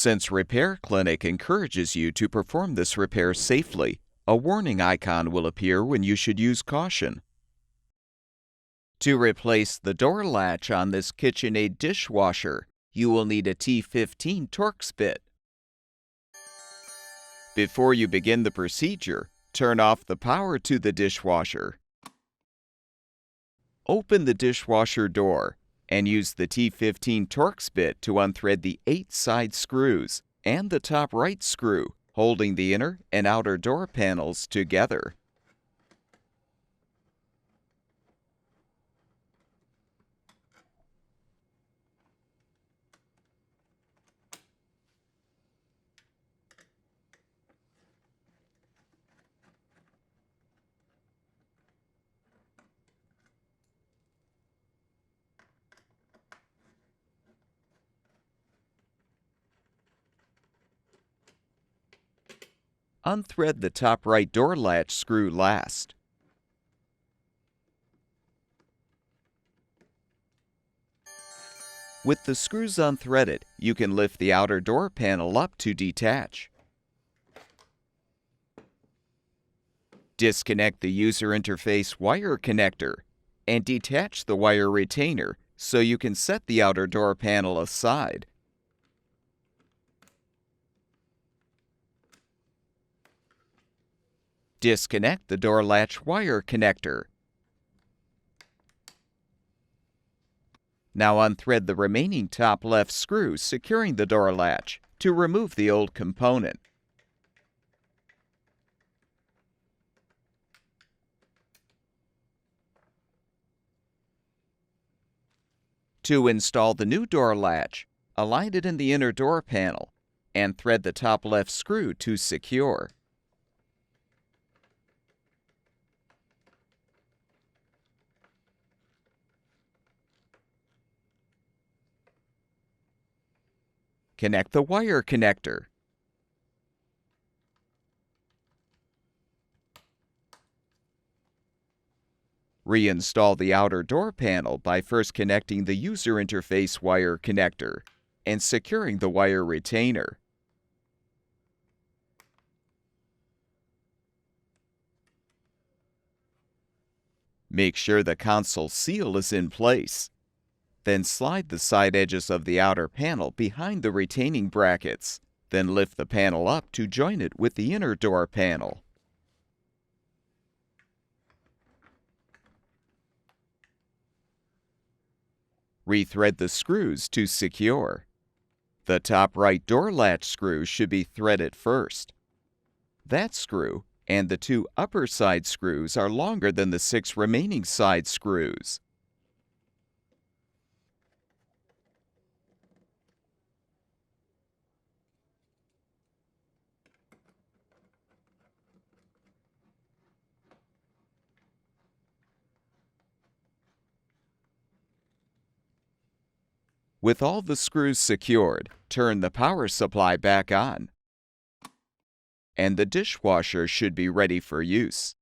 Since Repair Clinic encourages you to perform this repair safely, a warning icon will appear when you should use caution. To replace the door latch on this KitchenAid dishwasher, you will need a T15 Torx bit. Before you begin the procedure, turn off the power to the dishwasher. Open the dishwasher door and use the T15 Torx bit to unthread the 8 side screws and the top right screw, holding the inner and outer door panels together. Unthread the top right door latch screw last. With the screws unthreaded, you can lift the outer door panel up to detach. Disconnect the user interface wire connector and detach the wire retainer so you can set the outer door panel aside. Disconnect the door latch wire connector. Now unthread the remaining top left screw securing the door latch to remove the old component. To install the new door latch, align it in the inner door panel and thread the top left screw to secure. Connect the wire connector. Reinstall the outer door panel by first connecting the user interface wire connector and securing the wire retainer. Make sure the console seal is in place. Then slide the side edges of the outer panel behind the retaining brackets. Then lift the panel up to join it with the inner door panel. Rethread the screws to secure. The top right door latch screw should be threaded first. That screw and the 2 upper side screws are longer than the 6 remaining side screws. With all the screws secured, turn the power supply back on, and the dishwasher should be ready for use.